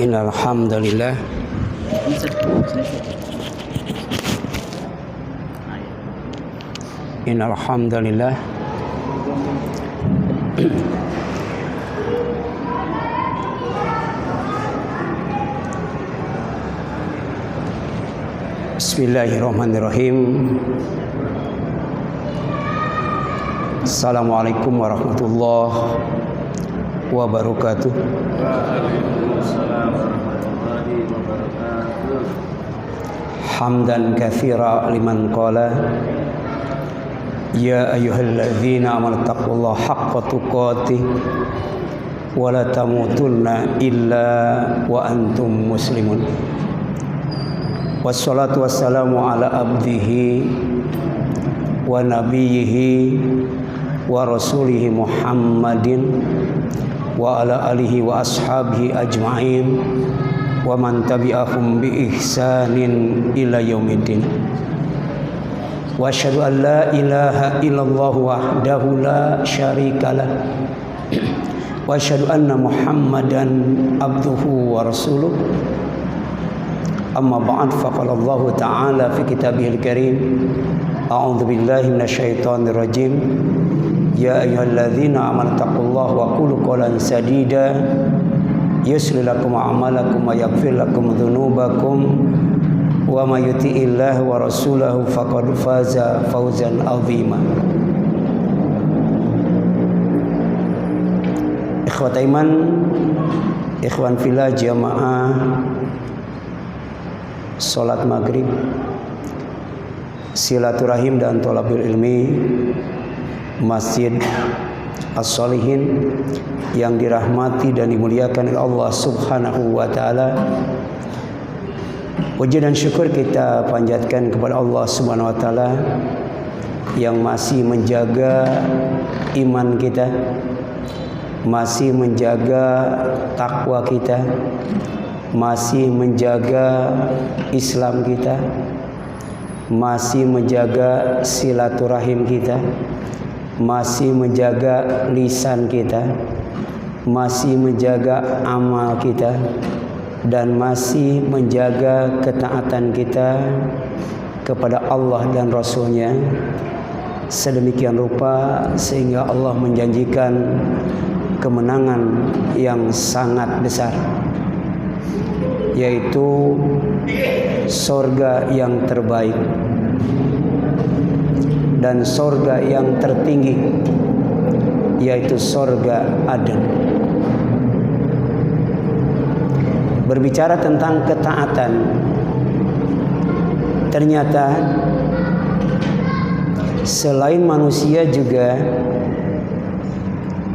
Innal hamdalillah Innal hamdalillah Bismillahirrahmanirrahim. Assalamualaikum warahmatullahi wabarakatuh. Hamdan katsira liman qala ya ayyuhalladzina amanu taqullaha haqqa tuqatih wa la tamutunna illa wa antum muslimun. Wassalatu wassalamu ala abdihi wa nabiyhi wa rasulihi Muhammadin wa ala alihi wa ashabihi ajma'in wa man tabi'ahum bi ihsanin ila yaumiddin. Wa asyhadu an la ilaha illallah wahdahu la syarikalah wa asyhadu anna Muhammadan abduhu wa rasuluh. Amma ba'd, faqala Allah ta'ala fi kitabihil karim, a'udzu billahi minasyaitonir rajim. Ya ayyuhalladzina amanu taqullaha wa qulu qawlan sadida yuslih lakum a'malakum wa yaghfir lakum dzunubakum wa may yuti'illaha wa rasulahu faqad faza fawzan 'azima. Ikhwat iman, ikhwan fillah, jamaah salat maghrib, silaturahim dan thalabul ilmi Masjid As-Solihin yang dirahmati dan dimuliakan oleh Allah Subhanahu wa taala. Puji dan syukur kita panjatkan kepada Allah Subhanahu wa taala yang masih menjaga iman kita, masih menjaga takwa kita, masih menjaga Islam kita, masih menjaga silaturahim kita, masih menjaga lisan kita, masih menjaga amal kita, dan masih menjaga ketaatan kita kepada Allah dan Rasul-Nya sedemikian rupa sehingga Allah menjanjikan kemenangan yang sangat besar, yaitu surga yang terbaik dan surga yang tertinggi, yaitu surga Aden. Berbicara tentang ketaatan, ternyata selain manusia juga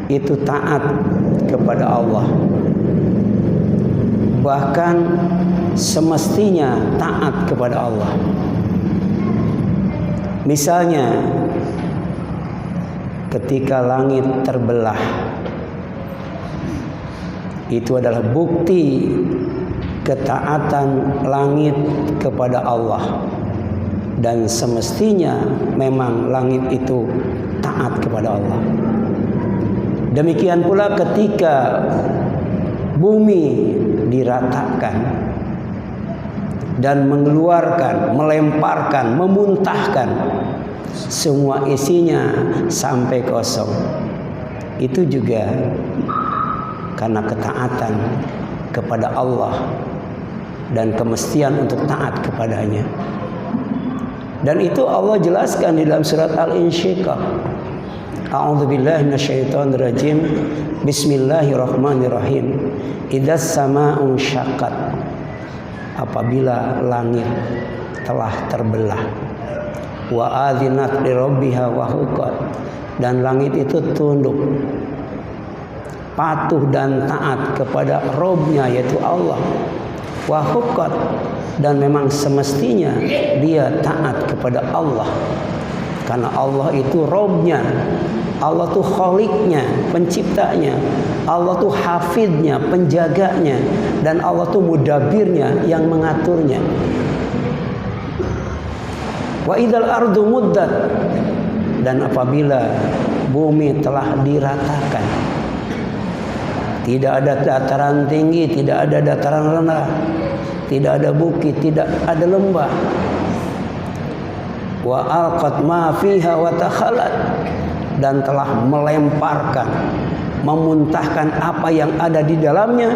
itu taat kepada Allah. Bahkan semestinya taat kepada Allah. Misalnya ketika langit terbelah, itu adalah bukti ketaatan langit kepada Allah, dan semestinya memang langit itu taat kepada Allah. Demikian pula ketika bumi diratakan dan mengeluarkan, melemparkan, memuntahkan semua isinya sampai kosong, itu juga karena ketaatan kepada Allah dan kemestian untuk taat kepadanya. Dan itu Allah jelaskan di dalam surat Al-Insyiqaq. A'udzu billahi minasyaitonir rajim. Bismillahirrahmanirrahim. Idzas samaa'u syaqqat. Apabila langit telah terbelah. Wa adzinat li rabbiha wa huqqat. Dan langit itu tunduk, patuh dan taat kepada Rabb-Nya, yaitu Allah. Wa huqqat, dan memang semestinya dia taat kepada Allah, karena Allah itu Rabb-Nya, Allah itu Khaliq-Nya, penciptanya, Allah itu Hafidz-Nya, penjaganya, dan Allah itu Mudabbir-Nya, yang mengaturnya. Wa idzal ardu muddat, dan apabila bumi telah diratakan, Tidak ada dataran tinggi, tidak ada dataran rendah, tidak ada bukit, tidak ada lembah. Wa alqat ma fiha wa takhalat, dan telah melemparkan, memuntahkan apa yang ada di dalamnya.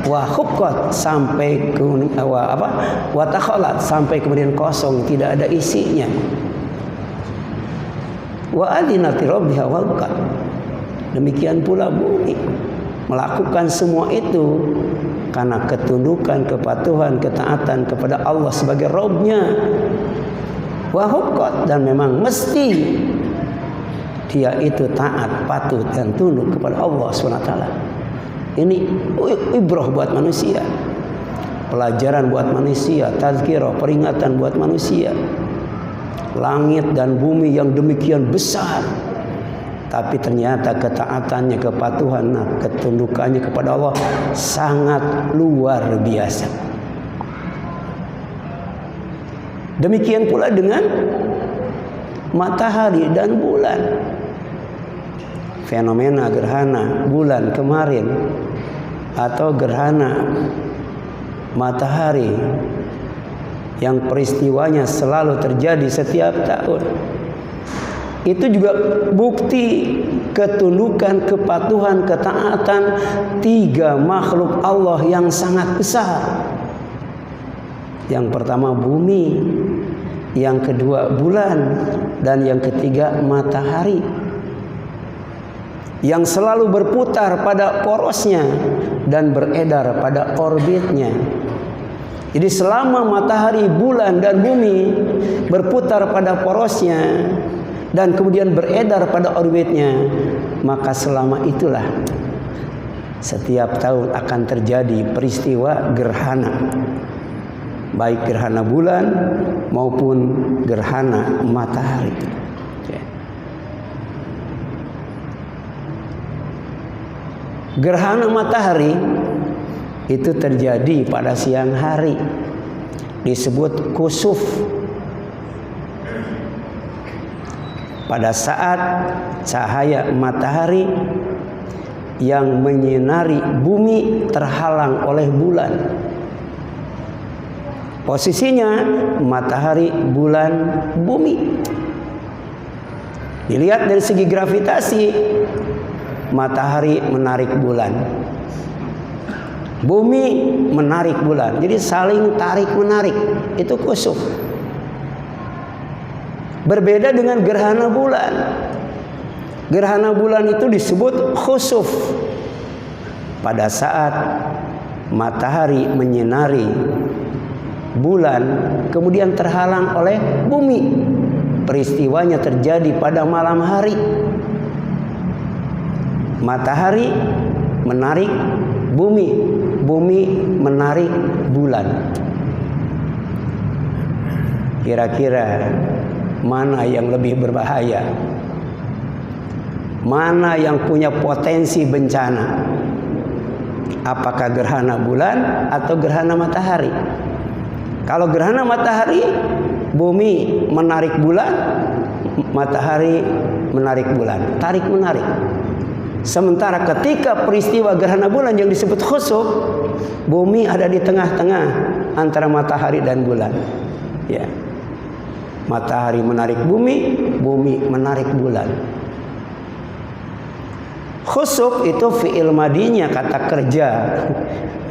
Wa huqqat, sampai ke wa takhalat, sampai kemudian kosong, tidak ada isinya. Wa adinati rabbiha wa huqqat, demikian pula bumi melakukan semua itu karena ketundukan, kepatuhan, ketaatan kepada Allah sebagai Rabb-nya. Wa huqqat, dan memang mesti dia itu taat, patuh dan tunduk kepada Allah SWT. Ini ibrah buat manusia, pelajaran buat manusia, tazkirah, peringatan buat manusia. Langit dan bumi yang demikian besar, tapi ternyata ketaatannya, kepatuhan, ketundukannya kepada Allah sangat luar biasa. Demikian pula dengan matahari dan bulan. Fenomena gerhana bulan kemarin atau gerhana matahari yang peristiwanya selalu terjadi setiap tahun, itu juga bukti ketundukan, kepatuhan, ketaatan tiga makhluk Allah yang sangat besar. Yang pertama bumi, yang kedua bulan, dan yang ketiga matahari, yang selalu berputar pada porosnya dan beredar pada orbitnya. Jadi selama matahari, bulan, dan bumi berputar pada porosnya dan kemudian beredar pada orbitnya, maka selama itulah setiap tahun akan terjadi peristiwa gerhana, baik gerhana bulan maupun gerhana matahari. Gerhana matahari itu terjadi pada siang hari, disebut kusuf. Pada saat cahaya matahari yang menyinari bumi terhalang oleh bulan. Posisinya matahari, bulan, bumi. Dilihat dari segi gravitasi, matahari menarik bulan, bumi menarik bulan. Jadi saling tarik menarik. Itu kusuf. Berbeda dengan gerhana bulan. Gerhana bulan itu disebut khusuf. Pada saat matahari menyinari bulan kemudian terhalang oleh bumi. Peristiwanya terjadi pada malam hari. Matahari menarik bumi, bumi menarik bulan. Kira-kira mana yang lebih berbahaya? Mana yang punya potensi bencana? Apakah gerhana bulan atau gerhana matahari? Kalau gerhana matahari, bumi menarik bulan, matahari menarik bulan, tarik menarik. Sementara ketika peristiwa gerhana bulan yang disebut khusuf, bumi ada di tengah-tengah antara matahari dan bulan. Ya. Matahari menarik bumi, bumi menarik bulan. Khusuf itu fi'il madinya, kata kerja.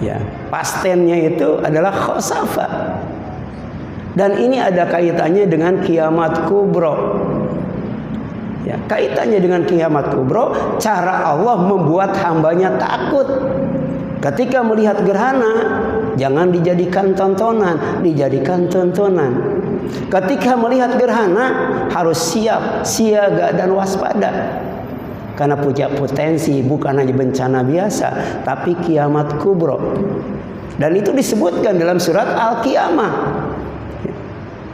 Ya, pastennya itu adalah khosafa. Dan ini ada kaitannya dengan kiamat kubro. Ya, kaitannya dengan kiamat kubro, cara Allah membuat hambanya takut. Ketika melihat gerhana, jangan dijadikan tontonan, dijadikan tontonan. Ketika melihat gerhana, harus siap, siaga, dan waspada. Karena punya potensi bukan hanya bencana biasa, tapi kiamat kubro. Dan itu disebutkan dalam surat Al-Qiyamah.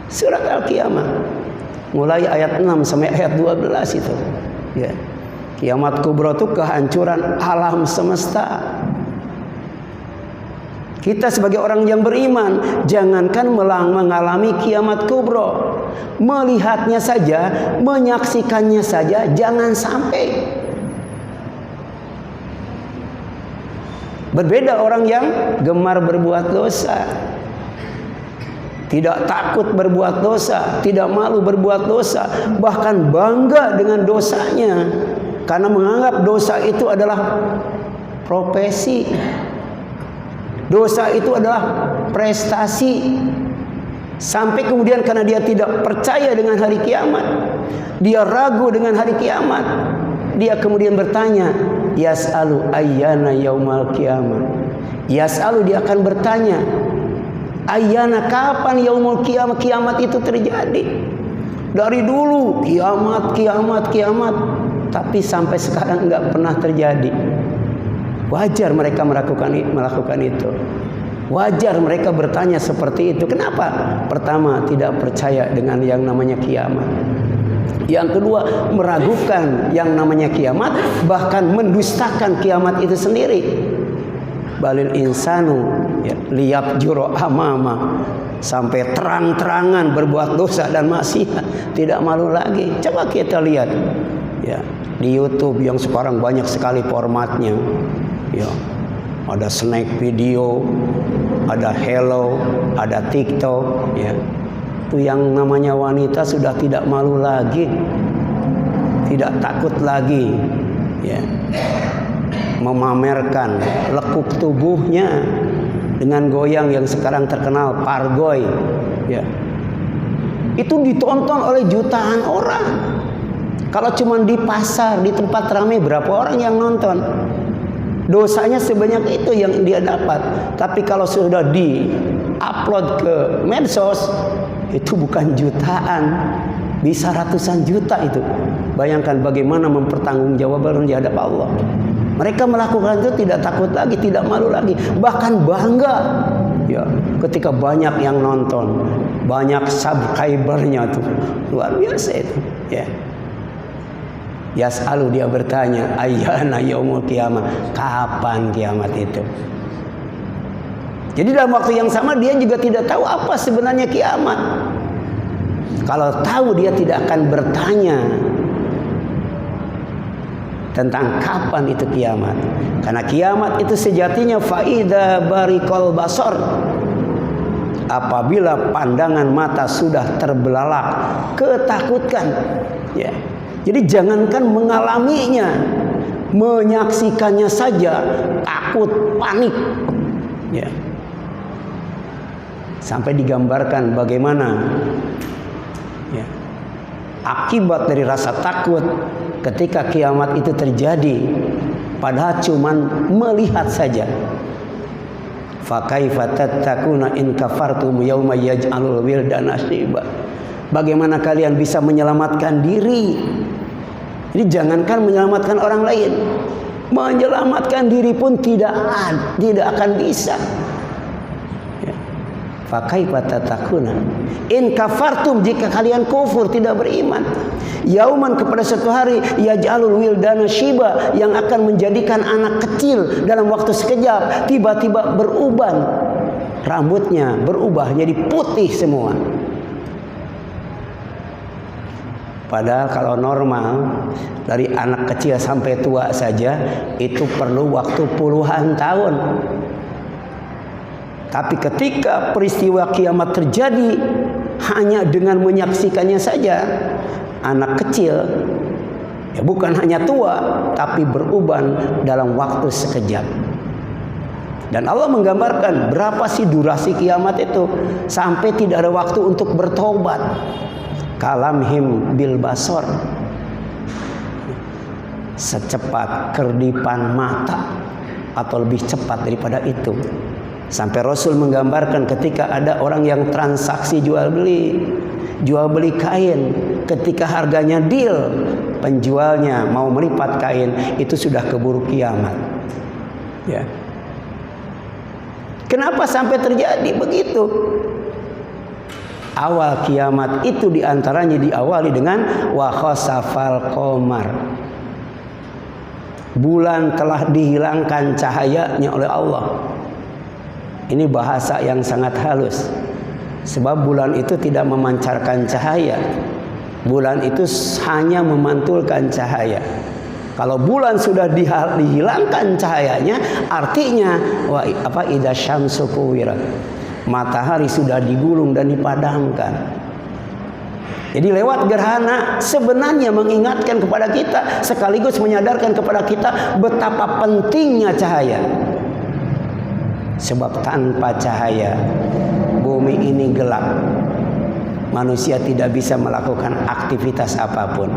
Surat Al-Qiyamah. Mulai ayat 6 sampai ayat 12 itu. Ya. Kiamat kubro itu kehancuran alam semesta. Kita sebagai orang yang beriman, jangankan mengalami kiamat kubro, melihatnya saja, menyaksikannya saja, jangan sampai. Berbeda orang yang gemar berbuat dosa, tidak takut berbuat dosa, tidak malu berbuat dosa, bahkan bangga dengan dosanya karena menganggap dosa itu adalah profesi, dosa itu adalah prestasi. Sampai kemudian karena dia tidak percaya dengan hari kiamat, dia ragu dengan hari kiamat, dia kemudian bertanya, yas'alu ayyana yaumal qiyamah. Yas'alu, dia akan bertanya, ayyana, kapan yaumul qiyamah, kiamat itu terjadi. Dari dulu kiamat, kiamat, kiamat, tapi sampai sekarang enggak pernah terjadi. Wajar mereka melakukan itu. Wajar mereka bertanya seperti itu. Kenapa? Pertama, tidak percaya dengan yang namanya kiamat. Yang kedua, meragukan yang namanya kiamat, bahkan mendustakan kiamat itu sendiri. Balil insanu liyab juro amama, sampai terang-terangan berbuat dosa dan maksiat, tidak malu lagi. Coba kita lihat ya di YouTube yang sekarang banyak sekali formatnya. Ya, ada snack video, ada hello, ada TikTok, ya. Itu yang namanya wanita sudah tidak malu lagi, tidak takut lagi, ya, memamerkan lekuk tubuhnya dengan goyang yang sekarang terkenal pargoy, ya. Itu ditonton oleh jutaan orang. Kalau cuma di pasar, di tempat ramai, berapa orang yang nonton? Dosanya sebanyak itu yang dia dapat. Tapi kalau sudah di-upload ke medsos, itu bukan jutaan, bisa ratusan juta itu. Bayangkan bagaimana mempertanggungjawabkan di hadapan Allah. Mereka melakukan itu tidak takut lagi, tidak malu lagi, bahkan bangga. Ya, ketika banyak yang nonton, banyak subscribernya tuh, luar biasa itu. Ya. Yas'alu, dia bertanya, ayyana yaumul qiyamah, kapan kiamat itu? Jadi dalam waktu yang sama dia juga tidak tahu apa sebenarnya kiamat. Kalau tahu dia tidak akan bertanya tentang kapan itu kiamat. Karena kiamat itu sejatinya faida barikal basar, apabila pandangan mata sudah terbelalak, ketakutkan, ya. Jadi jangankan mengalaminya, menyaksikannya saja takut, panik, ya. Sampai digambarkan bagaimana, ya, akibat dari rasa takut ketika kiamat itu terjadi, padahal cuman melihat saja. Fa kaifa tattaquna in kafartum yauma yaj'alul wildana shiba. Bagaimana kalian bisa menyelamatkan diri? Jadi jangankan menyelamatkan orang lain, menyelamatkan diri pun tidak akan bisa. Fa kaifa tattaquna in kafartum, jika kalian kufur, tidak beriman, yauman, kepada suatu hari, yaj'alul wildana shiba, yang akan menjadikan anak kecil dalam waktu sekejap tiba-tiba beruban, rambutnya berubah jadi putih semua. Padahal kalau normal dari anak kecil sampai tua saja itu perlu waktu puluhan tahun. Tapi ketika peristiwa kiamat terjadi, hanya dengan menyaksikannya saja, anak kecil, ya bukan hanya tua, tapi beruban dalam waktu sekejap. Dan Allah menggambarkan berapa sih durasi kiamat itu, sampai tidak ada waktu untuk bertobat. Kalamhim bil basor, secepat kerdipan mata, atau lebih cepat daripada itu. Sampai Rasul menggambarkan ketika ada orang yang transaksi jual beli kain, ketika harganya deal, penjualnya mau melipat kain, itu sudah keburu kiamat. Ya. Kenapa sampai terjadi begitu? Awal kiamat itu diantaranya diawali dengan wa khasafal qamar. Bulan telah dihilangkan cahayanya oleh Allah. Ini bahasa yang sangat halus. Sebab bulan itu tidak memancarkan cahaya. Bulan itu hanya memantulkan cahaya. Kalau bulan sudah dihilangkan cahayanya, artinya idza syamsu kuwirat. Matahari sudah digulung dan dipadamkan. Jadi lewat gerhana sebenarnya mengingatkan kepada kita, sekaligus menyadarkan kepada kita betapa pentingnya cahaya. Sebab tanpa cahaya bumi ini gelap. Manusia tidak bisa melakukan aktivitas apapun.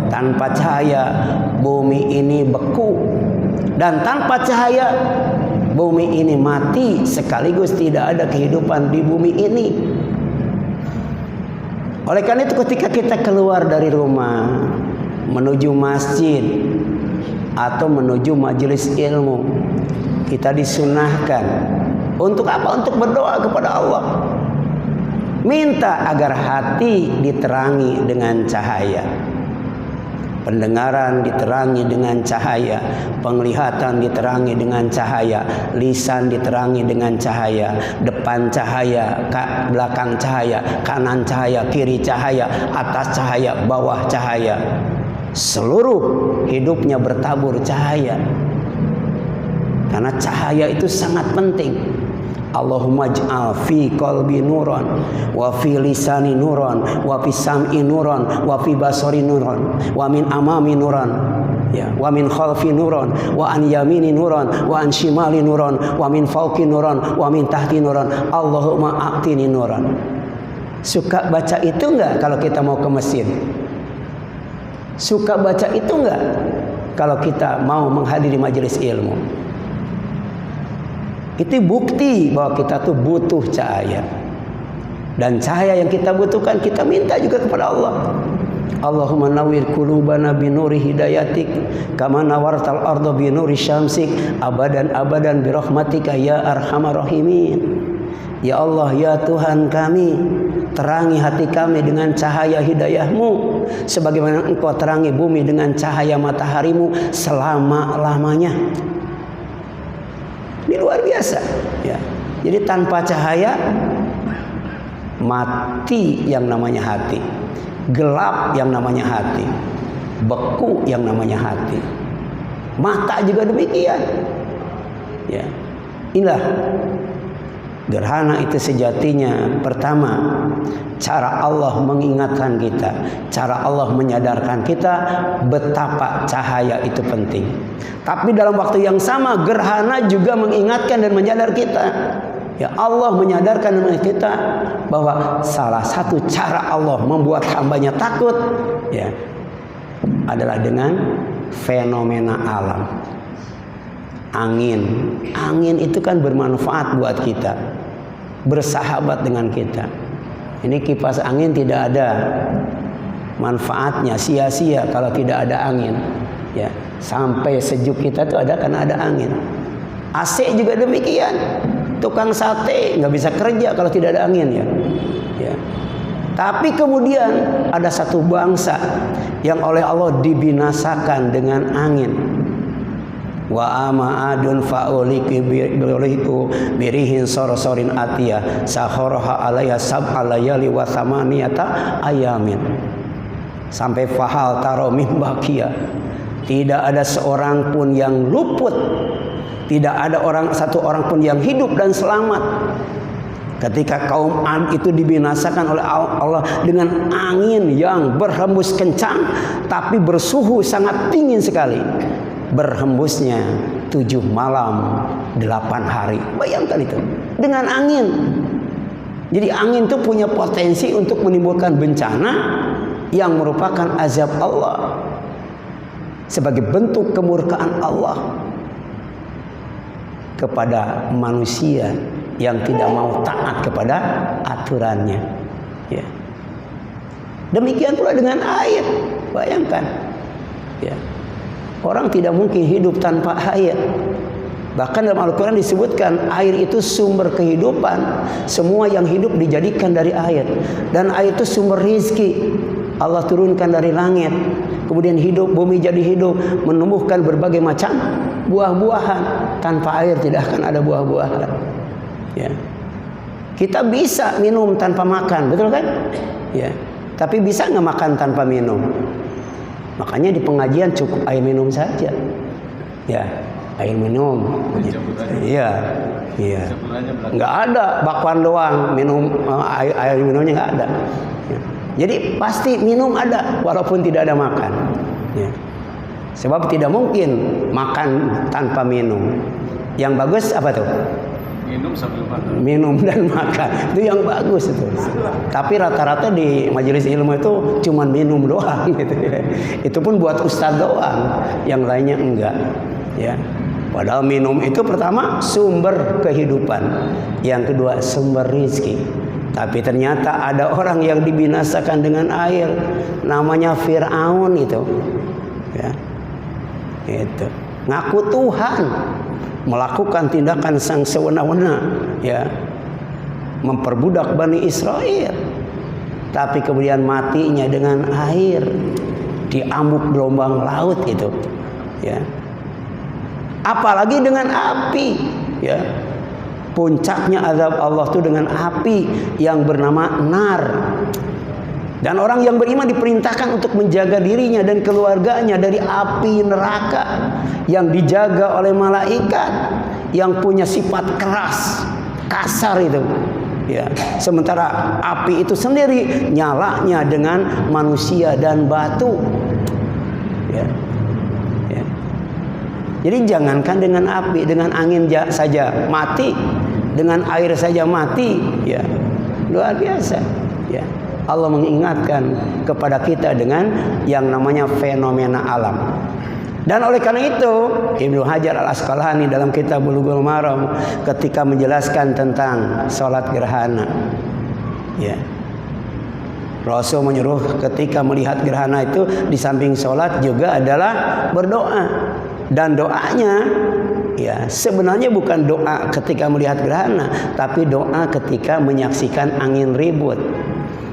Tanpa cahaya bumi ini beku, dan tanpa cahaya bumi ini mati, sekaligus tidak ada kehidupan di bumi ini. Oleh karena itu ketika kita keluar dari rumah menuju masjid atau menuju majelis ilmu, kita disunahkan untuk apa? Untuk berdoa kepada Allah. Minta agar hati diterangi dengan cahaya, pendengaran diterangi dengan cahaya, penglihatan diterangi dengan cahaya, lisan diterangi dengan cahaya, depan cahaya, belakang cahaya, kanan cahaya, kiri cahaya, atas cahaya, bawah cahaya. Seluruh hidupnya bertabur cahaya. Karena cahaya itu sangat penting. Allahumma ij'al fi qalbi nuran wa fi lisani nuran wa fi sam'i nuran wa fi basari nuran wa min amami nuran wa min khalfi nuran wa an yamini nuran wa an shimali nuran wa min fawqi nuran wa min tahti nuran. Allahumma a'tini nuran. Suka baca itu enggak kalau kita mau ke masjid? Suka baca itu enggak kalau kita mau menghadiri majelis ilmu? Itu bukti bahwa kita tuh butuh cahaya. Dan cahaya yang kita butuhkan kita minta juga kepada Allah. Allahumma nawwir qulubana binuri hidayatik kama nawartal arda binuri syamsik abadan bi rahmatika ya arhamar rahimin. Ya Allah, ya Tuhan kami, terangi hati kami dengan cahaya hidayahmu sebagaimana Engkau terangi bumi dengan cahaya mataharimu selama-lamanya. Ini luar biasa ya. Jadi tanpa cahaya mati yang namanya hati, gelap yang namanya hati, beku yang namanya hati. Mata juga demikian ya. Inilah gerhana itu sejatinya. Pertama, cara Allah mengingatkan kita, cara Allah menyadarkan kita betapa cahaya itu penting. Tapi dalam waktu yang sama gerhana juga mengingatkan dan menyadar kita. Ya, Allah menyadarkan dan mengingatkan kita bahwa salah satu cara Allah membuat hambanya takut ya adalah dengan fenomena alam. Angin itu kan bermanfaat buat kita, bersahabat dengan kita. Ini kipas angin tidak ada manfaatnya, sia-sia kalau tidak ada angin ya. Sampai sejuk kita tuh ada karena ada angin. AC juga demikian. Tukang sate nggak bisa kerja kalau tidak ada angin ya. Tapi kemudian ada satu bangsa yang oleh Allah dibinasakan dengan angin. Wa ama adun fa'uliki birihin sorosorin atiyah sahoroha alaiha sab'alayali wa thamaniyata ayamin. Sampai fahal taro min bakia. Tidak ada seorang pun yang luput, tidak ada satu orang pun yang hidup dan selamat ketika kaum Ad itu dibinasakan oleh Allah dengan angin yang berhembus kencang tapi bersuhu sangat dingin sekali. Berhembusnya 7 malam 8 hari. Bayangkan itu dengan angin. Jadi angin itu punya potensi untuk menimbulkan bencana yang merupakan azab Allah sebagai bentuk kemurkaan Allah kepada manusia yang tidak mau taat kepada aturannya ya. Demikian pula dengan air. Bayangkan ya. Orang tidak mungkin hidup tanpa air. Bahkan dalam Al-Quran disebutkan air itu sumber kehidupan. Semua yang hidup dijadikan dari air. Dan air itu sumber rizki. Allah turunkan dari langit. Kemudian hidup, bumi jadi hidup. Menumbuhkan berbagai macam buah-buahan. Tanpa air tidak akan ada buah-buahan ya. Kita bisa minum tanpa makan, betul kan? Ya. Tapi bisa nggak makan tanpa minum? Makanya di pengajian cukup air minum saja. Ya, air minum. Iya, iya. Nggak ada bakwan doang minum, air minumnya nggak ada. Ya. Jadi pasti minum ada walaupun tidak ada makan. Ya. Sebab tidak mungkin makan tanpa minum. Yang bagus apa tuh? Minum sambil makan. Minum dan makan itu yang bagus itu. Tapi rata-rata di majelis ilmu itu cuma minum doang gitu ya. Itu pun buat ustadz doang, yang lainnya enggak. Ya. Padahal minum itu pertama sumber kehidupan, yang kedua sumber rizki. Tapi ternyata ada orang yang dibinasakan dengan air, namanya Fir'aun itu. Ya. Itu ngaku Tuhan, melakukan tindakan sang sewena-wena, ya, memperbudak Bani Israel, tapi kemudian matinya dengan air diamuk gelombang laut itu, ya. Apalagi dengan api, ya. Puncaknya azab Allah itu dengan api yang bernama nar. Dan orang yang beriman diperintahkan untuk menjaga dirinya dan keluarganya dari api neraka yang dijaga oleh malaikat yang punya sifat keras, kasar itu. Ya, sementara api itu sendiri nyalanya dengan manusia dan batu. Ya. Ya. Jadi jangankan dengan api, dengan angin saja mati, dengan air saja mati, ya. Luar biasa, ya. Allah mengingatkan kepada kita dengan yang namanya fenomena alam. Dan oleh karena itu Ibnu Hajar Al-Asqalani dalam kitab Bulughul Maram ketika menjelaskan tentang sholat gerhana, ya, Rasul menyuruh ketika melihat gerhana itu di samping sholat juga adalah berdoa. Dan doanya, ya, sebenarnya bukan doa ketika melihat gerhana, tapi doa ketika menyaksikan angin ribut.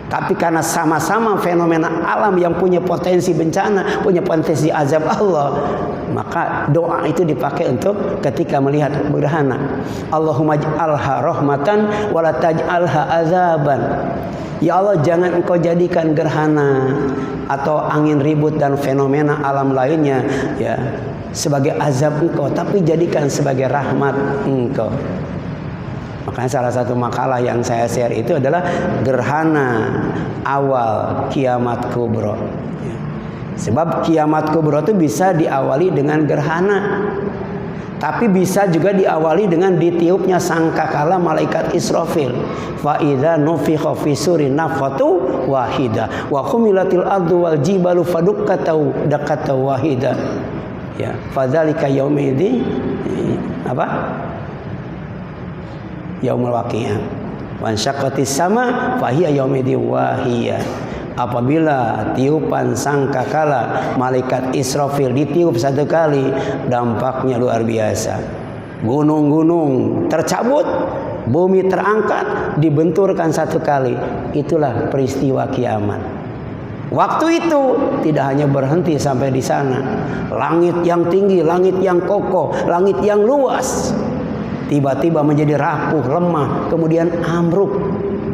Tapi karena sama-sama fenomena alam yang punya potensi bencana, punya potensi azab Allah, maka doa itu dipakai untuk ketika melihat gerhana. Allahumma ij'alha rahmatan wa la taj'alha azaban. Ya Allah, jangan Engkau jadikan gerhana atau angin ribut dan fenomena alam lainnya, ya, sebagai azab Engkau, tapi jadikan sebagai rahmat Engkau. Makanya salah satu makalah yang saya share itu adalah gerhana awal kiamat kubro. Sebab kiamat kubro itu bisa diawali dengan gerhana, tapi bisa juga diawali dengan ditiupnya sangkakala malaikat Israfil. Fa idza nufikha fi suri nafatu wahida wa khumilatil ardu wal jibalu fadukkatu dakata wahida. Ya, fadzalika yaumidzi apa? Yaumul waqi'ah. Wa ansyaqqatis sama fa hiya yaumidzi wahiyah. Apabila tiupan sangkakala malaikat Israfil ditiup satu kali, dampaknya luar biasa. Gunung-gunung tercabut, bumi terangkat, dibenturkan satu kali. Itulah peristiwa kiamat. Waktu itu tidak hanya berhenti sampai di sana. Langit yang tinggi, langit yang kokoh, langit yang luas tiba-tiba menjadi rapuh, lemah, kemudian ambruk.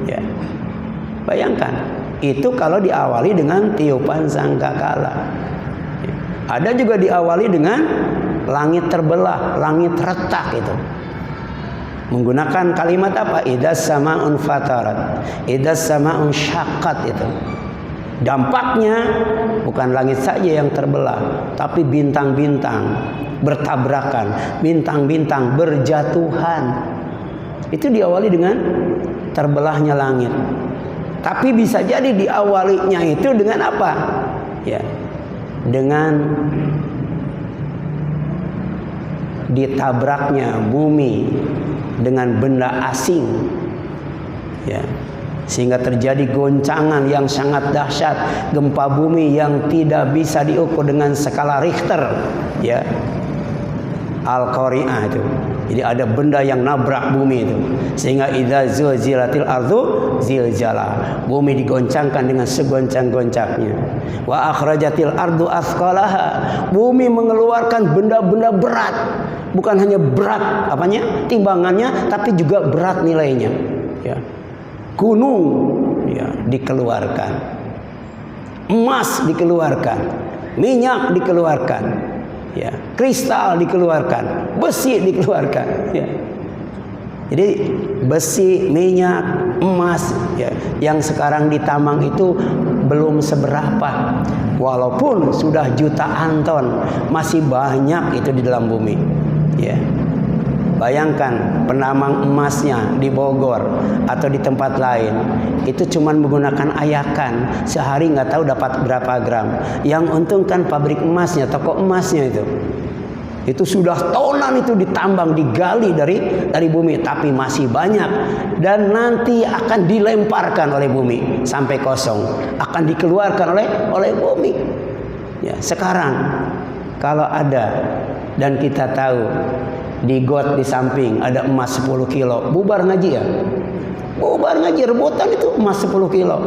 Ya. Bayangkan, itu kalau diawali dengan tiupan sangkakala. Ya. Ada juga diawali dengan langit terbelah, langit retak itu. Menggunakan kalimat apa? Idas sama'un fatarat, idas sama'un syaqqat itu. Dampaknya bukan langit saja yang terbelah, tapi bintang-bintang bertabrakan, bintang-bintang berjatuhan. Itu diawali dengan terbelahnya langit. Tapi bisa jadi diawalinya itu dengan apa? Ya, dengan ditabraknya bumi dengan benda asing. Ya. Sehingga terjadi goncangan yang sangat dahsyat, gempa bumi yang tidak bisa diukur dengan skala Richter, ya, Al-Qari'ah itu. Jadi ada benda yang nabrak bumi itu, sehingga idza zulzilatil ardu zilzala, bumi digoncangkan dengan segoncang-goncangnya. Wa akhrajatil ardu athqalaha, bumi mengeluarkan benda-benda berat, bukan hanya berat apanya timbangannya, tapi juga berat nilainya, ya. Gunung, ya, dikeluarkan, emas dikeluarkan, minyak dikeluarkan, ya, kristal dikeluarkan, besi dikeluarkan, ya. Jadi besi, minyak, emas, ya, yang sekarang ditambang itu belum seberapa. Walaupun sudah jutaan ton, masih banyak itu di dalam bumi, ya. Bayangkan penambang emasnya di Bogor atau di tempat lain, itu cuma menggunakan ayakan, sehari nggak tahu dapat berapa gram. Yang untung kan pabrik emasnya, toko emasnya itu sudah tonan itu ditambang, digali dari bumi, tapi masih banyak dan nanti akan dilemparkan oleh bumi sampai kosong, akan dikeluarkan oleh bumi. Ya, sekarang kalau ada dan kita tahu di got di samping ada emas 10 kilo, bubar ngaji ya. Bubar ngaji, rebutan itu emas 10 kilo,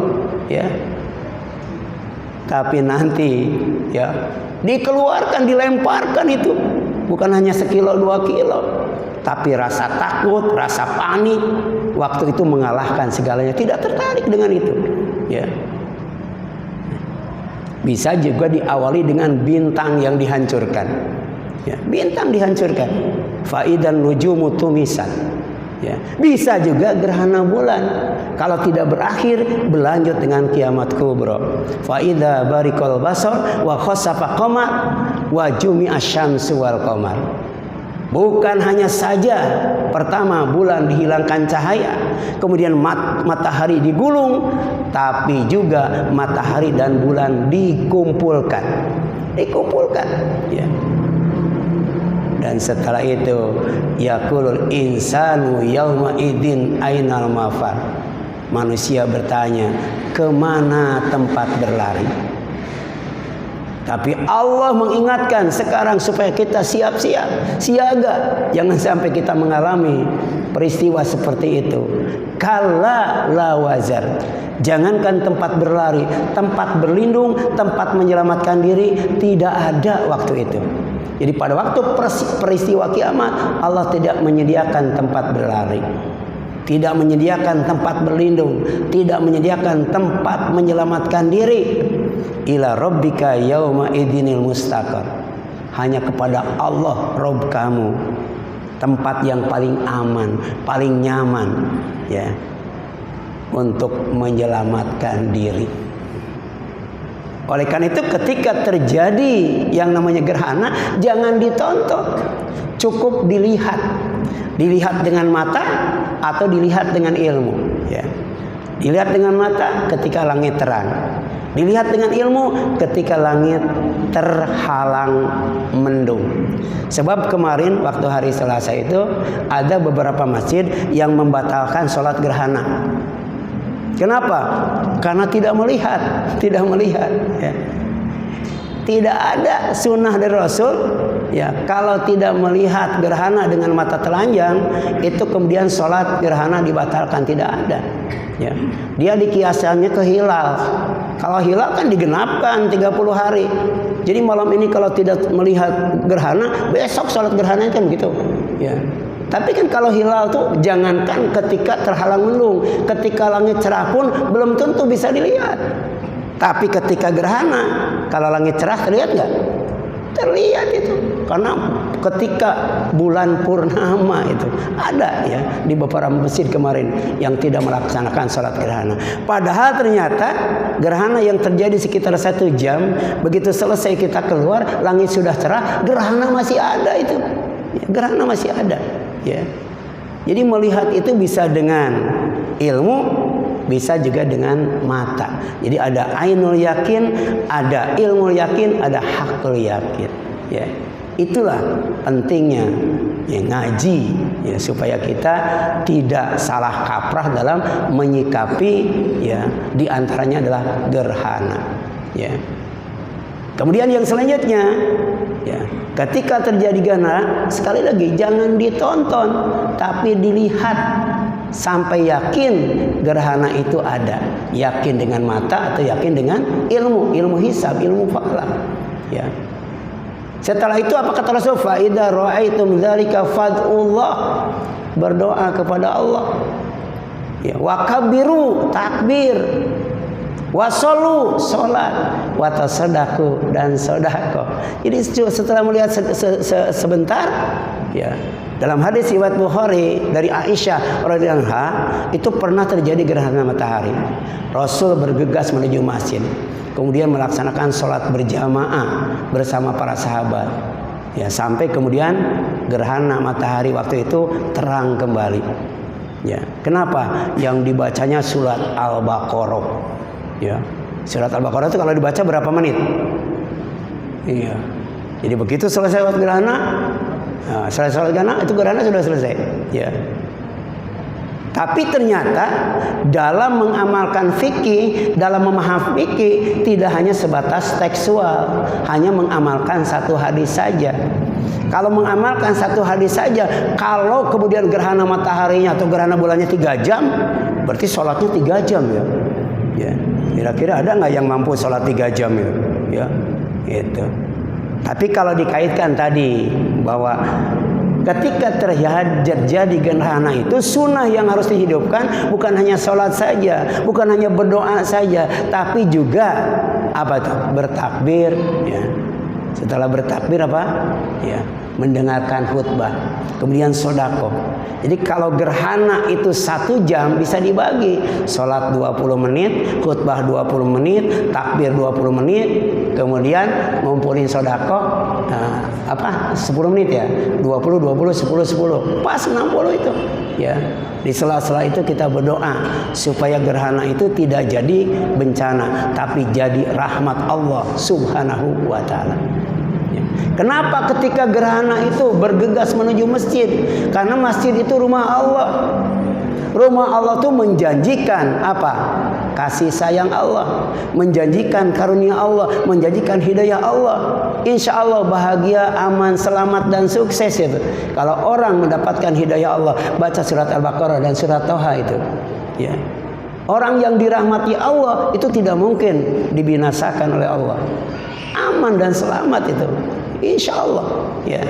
ya. Tapi nanti, ya, dikeluarkan, dilemparkan itu. Bukan hanya sekilo 2 kilo, tapi rasa takut, rasa panik waktu itu mengalahkan segalanya, tidak tertarik dengan itu, ya. Bisa juga diawali dengan bintang yang dihancurkan, ya, bintang dihancurkan, faidan nujumu tumisan, ya. Bisa juga gerhana bulan, kalau tidak berakhir berlanjut dengan kiamat kubra, faida barikal basar wa khasafa qamar wa jumi'a syamsu wal qamar. Bukan hanya saja pertama bulan dihilangkan cahaya, kemudian matahari digulung, tapi juga matahari dan bulan dikumpulkan, ya. Dan setelah itu yaqulul insanu yauma idzin ainal mafar. Manusia bertanya, kemana tempat berlari? Tapi Allah mengingatkan sekarang supaya kita siap-siap, siaga, jangan sampai kita mengalami peristiwa seperti itu. Kalla la wazar. Jangankan tempat berlari, tempat berlindung, tempat menyelamatkan diri tidak ada waktu itu. Jadi pada waktu peristiwa kiamat, Allah tidak menyediakan tempat berlari, tidak menyediakan tempat berlindung, tidak menyediakan tempat menyelamatkan diri. Ila rabbika yauma idzinil mustaqar. Hanya kepada Allah Rabb kamu, tempat yang paling aman, paling nyaman, ya, untuk menyelamatkan diri. Oleh karena itu ketika terjadi yang namanya gerhana, jangan ditonton, cukup dilihat. Dilihat dengan mata atau dilihat dengan ilmu, ya. Dilihat dengan mata ketika langit terang, dilihat dengan ilmu ketika langit terhalang mendung. Sebab kemarin waktu hari Selasa itu ada beberapa masjid yang membatalkan sholat gerhana. Kenapa? Karena tidak melihat, ya. Tidak ada sunnah dari Rasul, ya, kalau tidak melihat gerhana dengan mata telanjang itu kemudian sholat gerhana dibatalkan, tidak ada, ya. Dia dikiasannya ke hilal. Kalau hilal kan digenapkan 30 hari. Jadi malam ini kalau tidak melihat gerhana, besok sholat gerhana kan gitu, ya. Tapi kan kalau hilal tuh jangankan ketika terhalang mendung, ketika langit cerah pun belum tentu bisa dilihat. Tapi ketika gerhana, kalau langit cerah terlihat nggak? Terlihat itu. Karena ketika bulan purnama itu ada, ya, di beberapa masjid kemarin yang tidak melaksanakan sholat gerhana. Padahal ternyata gerhana yang terjadi sekitar 1 jam, begitu selesai kita keluar, langit sudah cerah, gerhana masih ada itu. Ya, gerhana masih ada, ya. Jadi melihat itu bisa dengan ilmu, bisa juga dengan mata. Jadi ada ainul yakin, ada ilmu yakin, ada hakul yakin, ya. Itulah pentingnya, ya, ngaji, ya, supaya kita tidak salah kaprah dalam menyikapi, ya, diantaranya adalah gerhana, ya. Kemudian yang selanjutnya, ya, ketika terjadi gerhana, sekali lagi jangan ditonton, tapi dilihat sampai yakin gerhana itu ada. Yakin dengan mata atau yakin dengan ilmu hisab, ilmu falak, ya. Setelah itu apa kata Rasul? Fa idza ra'aitum dzalika fad'ullah. Berdoa kepada Allah. Ya, wa kabbiru, takbir. Wa shollu, salat. watasodaku dan sodako. Jadi setelah melihat sebentar, ya, dalam hadis riwayat Bukhari dari Aisyah radhiyallahu anha, itu pernah terjadi gerhana matahari. Rasul bergegas menuju masjid, kemudian melaksanakan sholat berjamaah bersama para sahabat. Ya, sampai kemudian gerhana matahari waktu itu terang kembali. Ya, kenapa? Yang dibacanya surat Al-Baqarah. Ya, surat Al-Baqarah itu kalau dibaca berapa menit? Iya. Jadi begitu selesai sholat gerhana, nah, selesai sholat gerhana itu gerhana sudah selesai. Ya. Tapi ternyata dalam mengamalkan fikih, dalam memahami fikih tidak hanya sebatas tekstual, hanya mengamalkan satu hadis saja. Kalau mengamalkan satu hadis saja, kalau kemudian gerhana mataharinya atau gerhana bulannya 3 jam, berarti sholatnya 3 jam ya. Ya. Kira-kira ada nggak yang mampu sholat 3 jam itu? Ya, itu. Tapi kalau dikaitkan tadi bahwa ketika terjadi gerhana itu sunnah yang harus dihidupkan bukan hanya sholat saja, bukan hanya berdoa saja, tapi juga apa tuh? Bertakbir. Ya. Setelah bertakbir apa? Ya, mendengarkan khutbah. Kemudian sodako. Jadi kalau gerhana itu 1 jam bisa dibagi. Sholat 20 menit, khutbah 20 menit, takbir 20 menit, kemudian ngumpulin sodako 10 menit ya. 20, 20, 10, 10. Pas 60 itu. Ya. Di sela-sela itu kita berdoa supaya gerhana itu tidak jadi bencana, tapi jadi rahmat Allah Subhanahu wa ta'ala. Kenapa ketika gerhana itu bergegas menuju masjid? Karena masjid itu rumah Allah. Rumah Allah itu menjanjikan apa? Kasih sayang Allah, menjanjikan karunia Allah, menjanjikan hidayah Allah. Insya Allah bahagia, aman, selamat dan sukses itu. Kalau orang mendapatkan hidayah Allah, baca surat Al-Baqarah dan surat Toha itu. Ya. Orang yang dirahmati Allah itu tidak mungkin dibinasakan oleh Allah. Aman dan selamat itu. Insya Allah. Ya.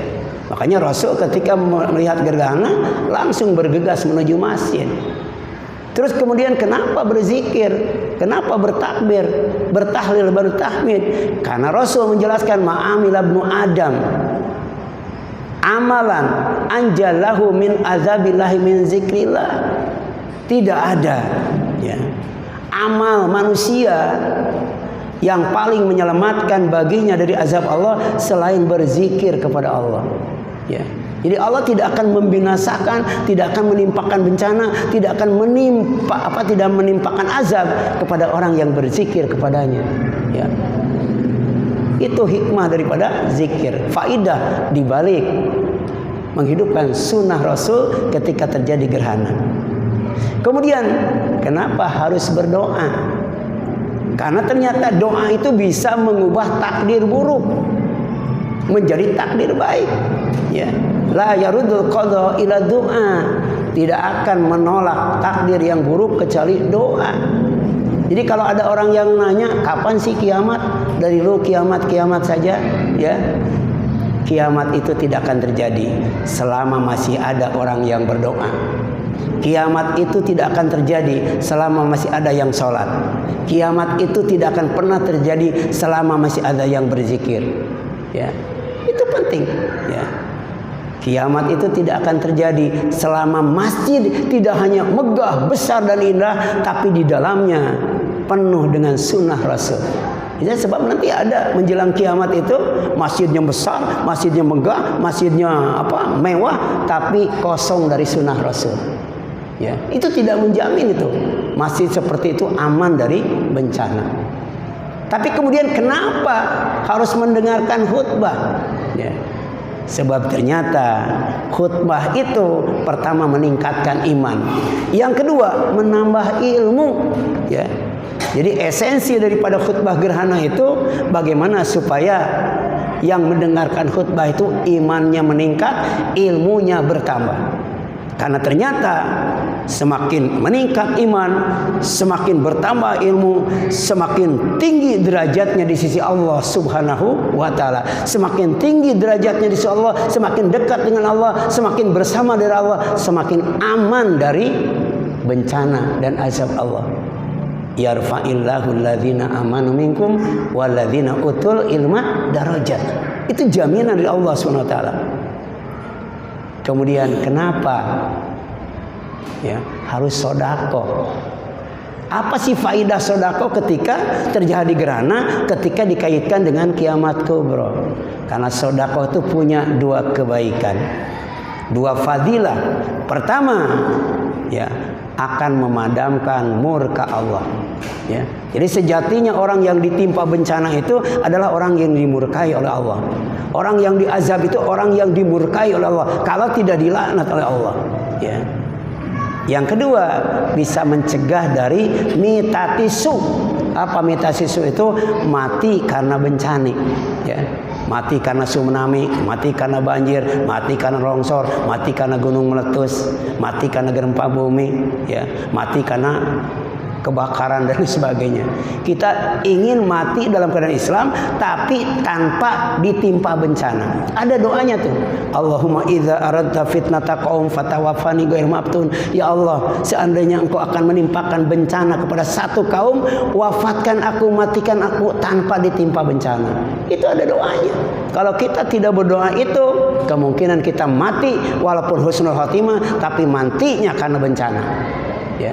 Makanya Rasul ketika melihat gerhana langsung bergegas menuju masjid. Terus kemudian kenapa berzikir? Kenapa bertakbir? Bertahlil, bertahmid? Karena Rasul menjelaskan ma'amil ibnu Adam amalan anjalahu min azabillahi min zikrillah. Tidak ada ya, amal manusia yang paling menyelamatkan baginya dari azab Allah selain berzikir kepada Allah. Ya. Jadi Allah tidak akan membinasakan, tidak akan menimpakan bencana, tidak akan tidak menimpakan azab kepada orang yang berzikir kepadanya. Ya. Itu hikmah daripada zikir. Faidah dibalik menghidupkan sunnah Rasul ketika terjadi gerhana. Kemudian kenapa harus berdoa? Karena ternyata doa itu bisa mengubah takdir buruk menjadi takdir baik. Ya. La yarudul qada ila doa. Tidak akan menolak takdir yang buruk kecuali doa. Jadi kalau ada orang yang nanya kapan sih kiamat? Dari lu kiamat saja, ya. Kiamat itu tidak akan terjadi selama masih ada orang yang berdoa. Kiamat itu tidak akan terjadi selama masih ada yang sholat. Kiamat itu tidak akan pernah terjadi selama masih ada yang berzikir. Ya, itu penting. Ya. Kiamat itu tidak akan terjadi selama masjid tidak hanya megah, besar dan indah, tapi di dalamnya penuh dengan sunnah Rasul. Ya, sebab nanti ada menjelang kiamat itu masjidnya besar, masjidnya megah, masjidnya mewah, tapi kosong dari sunnah Rasul. Ya, itu tidak menjamin itu masjid seperti itu aman dari bencana. Tapi kemudian kenapa harus mendengarkan khutbah? Ya, sebab ternyata khutbah itu pertama meningkatkan iman, yang kedua menambah ilmu. Ya, jadi esensi daripada khutbah gerhana itu bagaimana supaya yang mendengarkan khutbah itu imannya meningkat, ilmunya bertambah. Karena ternyata semakin meningkat iman, semakin bertambah ilmu, semakin tinggi derajatnya di sisi Allah Subhanahu wa ta'ala. Semakin tinggi derajatnya di sisi Allah, semakin dekat dengan Allah, semakin bersama dengan Allah, semakin aman dari bencana dan azab Allah. yarfa'illahu alladzina amanu minkum walladzina utul ilma darajat. Itu jaminan dari Allah Subhanahu wa taala. Kemudian kenapa ya harus sedekah? Apa sih faidah sedekah ketika terjadi gerhana, ketika dikaitkan dengan kiamat kubra? Karena sedekah itu punya dua kebaikan, dua fadilah. Pertama, ya akan memadamkan murka Allah. Ya. Jadi sejatinya orang yang ditimpa bencana itu adalah orang yang dimurkai oleh Allah. Orang yang diazab itu orang yang dimurkai oleh Allah kalau tidak dilaknat oleh Allah. Ya. Yang kedua, bisa mencegah dari mitatisu. Apa mitatisu itu? Mati karena bencana. Ya. Mati karena tsunami, mati karena banjir, mati karena longsor, mati karena gunung meletus, mati karena gempa bumi, ya, mati karena kebakaran dan sebagainya. Kita ingin mati dalam keadaan Islam tapi tanpa ditimpa bencana. Ada doanya tuh. Allahumma idza aradta fitnata qaum fatawaffani ghair maftun. Ya Allah, seandainya Engkau akan menimpakan bencana kepada satu kaum, wafatkan aku, matikan aku tanpa ditimpa bencana. Itu ada doanya. Kalau kita tidak berdoa itu, kemungkinan kita mati walaupun husnul khotimah tapi matinya karena bencana. Ya.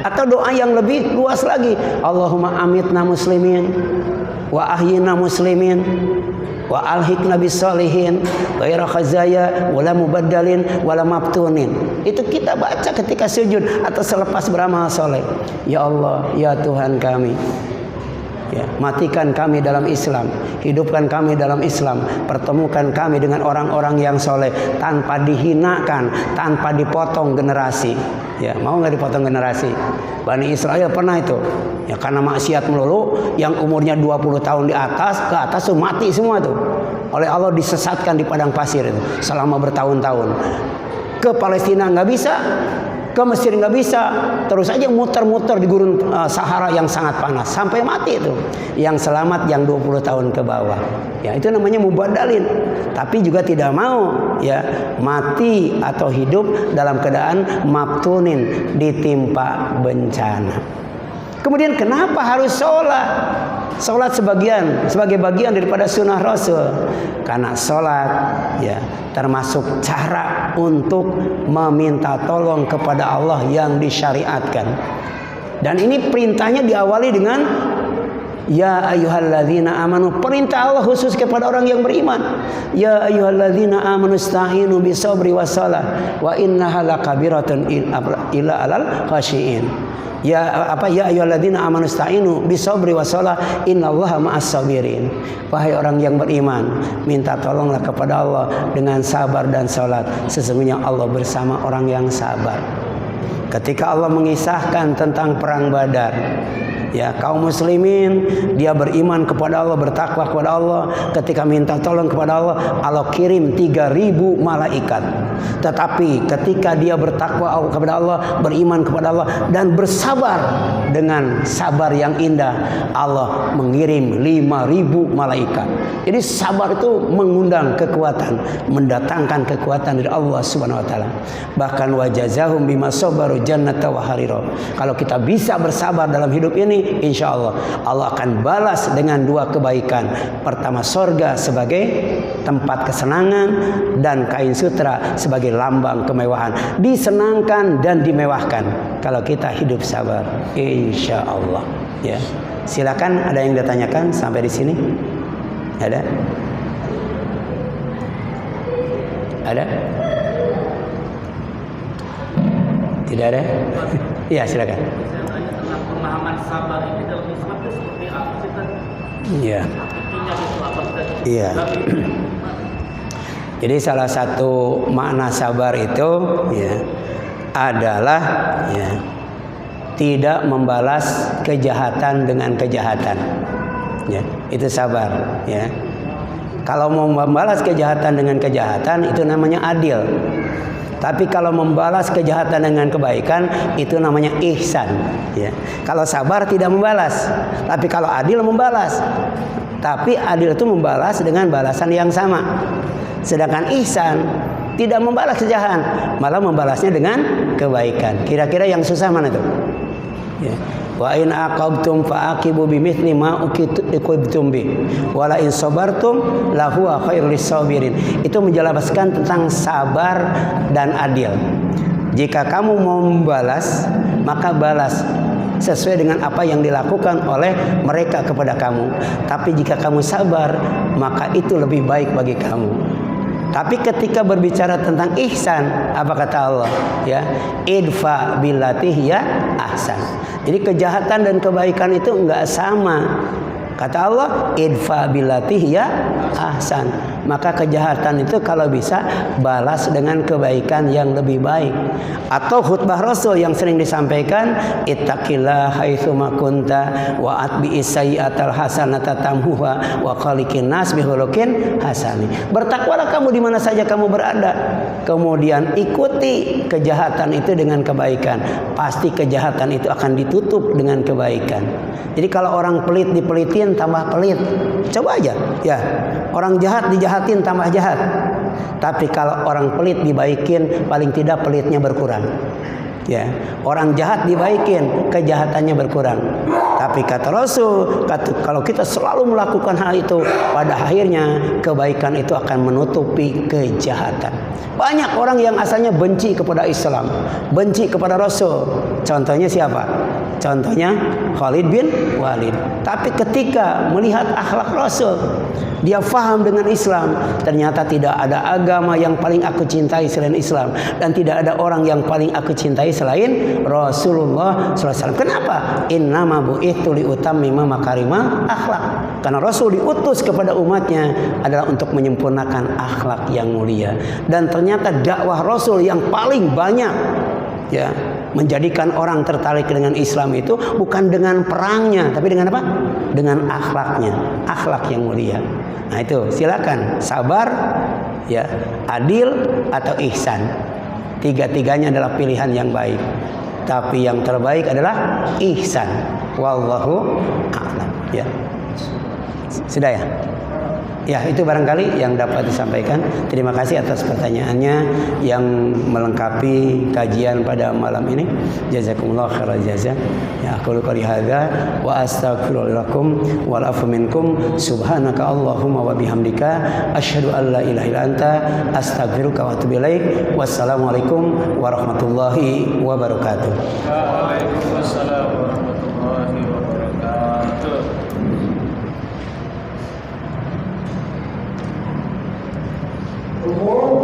Atau doa yang lebih luas lagi, Allahumma amitna muslimin wa ahyina muslimin wa alhiqna bis solihin ghaira khazaya wala mubaddalin wala maftunin. Itu kita baca ketika sujud atau selepas beramal soleh. Ya Allah, ya Tuhan kami, ya, matikan kami dalam Islam, hidupkan kami dalam Islam, pertemukan kami dengan orang-orang yang soleh tanpa dihinakan, tanpa dipotong generasi. Ya, mau nggak dipotong generasi? Bani Israel pernah itu, ya karena maksiat melulu, yang umurnya 20 tahun ke atas tuh mati semua tuh. Oleh Allah disesatkan di padang pasir itu selama bertahun-tahun. Ke Palestina nggak bisa, ke Mesir nggak bisa, terus aja muter-muter di gurun Sahara yang sangat panas sampai mati itu. Yang selamat yang 20 tahun ke bawah. Ya, itu namanya mubadalin. Tapi juga tidak mau ya mati atau hidup dalam keadaan maftunin, ditimpa bencana. Kemudian kenapa harus sholat? Sholat sebagai bagian daripada sunnah Rasul. Karena sholat ya termasuk cara untuk meminta tolong kepada Allah yang disyariatkan. Dan ini perintahnya diawali dengan ya ayyuhalladzina amanu. Perintah Allah khusus kepada orang yang beriman. Ya ayyuhalladzina amanu ista'inu bisabri wassalah wa innaha lakabiratun illa alal khashiin. Ya ayyuhalladzina amanu ista'inu bisabri wassalah innallaha ma'as sabirin. Wahai orang yang beriman, minta tolonglah kepada Allah dengan sabar dan salat. Sesungguhnya Allah bersama orang yang sabar. Ketika Allah mengisahkan tentang perang Badar, ya kaum muslimin dia beriman kepada Allah, bertakwa kepada Allah, ketika minta tolong kepada Allah, Allah kirim 3.000 malaikat. Tetapi ketika dia bertakwa kepada Allah, beriman kepada Allah dan bersabar dengan sabar yang indah, Allah mengirim 5.000 malaikat. Jadi sabar itu mengundang kekuatan, mendatangkan kekuatan dari Allah Subhanahu wa taala. Bahkan wajazahum bima sabaru jannata wa harira. Kalau kita bisa bersabar dalam hidup ini, insya Allah Allah akan balas dengan 2 kebaikan. Pertama, surga sebagai tempat kesenangan dan kain sutra sebagai lambang kemewahan. Disenangkan dan dimewahkan kalau kita hidup sabar, insya Allah. Ya, silakan, ada yang ditanyakan sampai di sini? Ada? Ada? Tidak ada? Iya, silakan. Tentang pemahaman sabar ini dalam Islam itu seperti apa sih, Tan? Iya. Artinya itu apa sih? Iya. Jadi salah satu makna sabar itu ya adalah ya tidak membalas kejahatan dengan kejahatan. Ya, itu sabar, ya. Kalau mau membalas kejahatan dengan kejahatan itu namanya adil. Tapi kalau membalas kejahatan dengan kebaikan itu namanya ihsan, ya. Kalau sabar tidak membalas, tapi kalau adil membalas. Tapi adil itu membalas dengan balasan yang sama. Sedangkan ihsan tidak membalas kejahatan, malah membalasnya dengan kebaikan. Kira-kira yang susah mana tuh? Ya. Wa in aqabtum fa'aqibu bimithli ma uqibtum bi. Wa la in sabartum lahuwa khairul lisabirin. Itu menjelaskan tentang sabar dan adil. Jika kamu mau membalas, maka balas sesuai dengan apa yang dilakukan oleh mereka kepada kamu. Tapi jika kamu sabar, maka itu lebih baik bagi kamu. Tapi ketika berbicara tentang ihsan, apa kata Allah? Ya, idfa billati hiya ahsan. Jadi kejahatan dan kebaikan itu enggak sama. Kata Allah, idfa billati hiya ahsan. Maka kejahatan itu kalau bisa balas dengan kebaikan yang lebih baik. Atau khutbah Rasul yang sering disampaikan, ittaqillah haitsuma kunta wa atbi'is sayyi'atal hasanata tamhuha wa khaliqin nas bihulukin hasani. Bertakwalah kamu di mana saja kamu berada. Kemudian ikuti kejahatan itu dengan kebaikan. Pasti kejahatan itu akan ditutup dengan kebaikan. Jadi kalau orang pelit dipelitin tambah pelit. Coba aja, ya. Orang jahat dijahatin tambah jahat. Tapi kalau orang pelit dibaikin, paling tidak pelitnya berkurang. Ya, orang jahat dibaikin, kejahatannya berkurang. Tapi kata Rasul, kalau kita selalu melakukan hal itu, pada akhirnya kebaikan itu akan menutupi kejahatan. Banyak orang yang asalnya benci kepada Islam, benci kepada Rasul. Contohnya siapa? Contohnya Khalid bin Walid. Tapi ketika melihat akhlak Rasul, dia faham dengan Islam. Ternyata tidak ada agama yang paling aku cintai selain Islam, dan tidak ada orang yang paling aku cintai selain Rasulullah SAW. Kenapa? Innama bu'ithu liutammima makarimah akhlak. Karena Rasul diutus kepada umatnya adalah untuk menyempurnakan akhlak yang mulia. Dan ternyata dakwah Rasul yang paling banyak, ya, menjadikan orang tertarik dengan Islam itu bukan dengan perangnya, tapi dengan apa? Dengan akhlaknya, akhlak yang mulia. Nah itu, silakan sabar, ya, adil atau ihsan. Tiga-tiganya adalah pilihan yang baik. Tapi yang terbaik adalah ihsan. Wallahu a'lam. Ya. Sudah ya? Ya, itu barangkali yang dapat disampaikan. Terima kasih atas pertanyaannya yang melengkapi kajian pada malam ini. Jazakumullah khairal jaza. Ya, aku qouli hadza wa astaghfirullakum wa afu minkum. Subhanaka Allahumma wa bihamdika asyhadu an la ilaha illa anta astaghfiruka wa atubu ilaik. Wassalamualaikum warahmatullahi wabarakatuh. Waalaikumsalam warahmatullahi wabarakatuh. Allah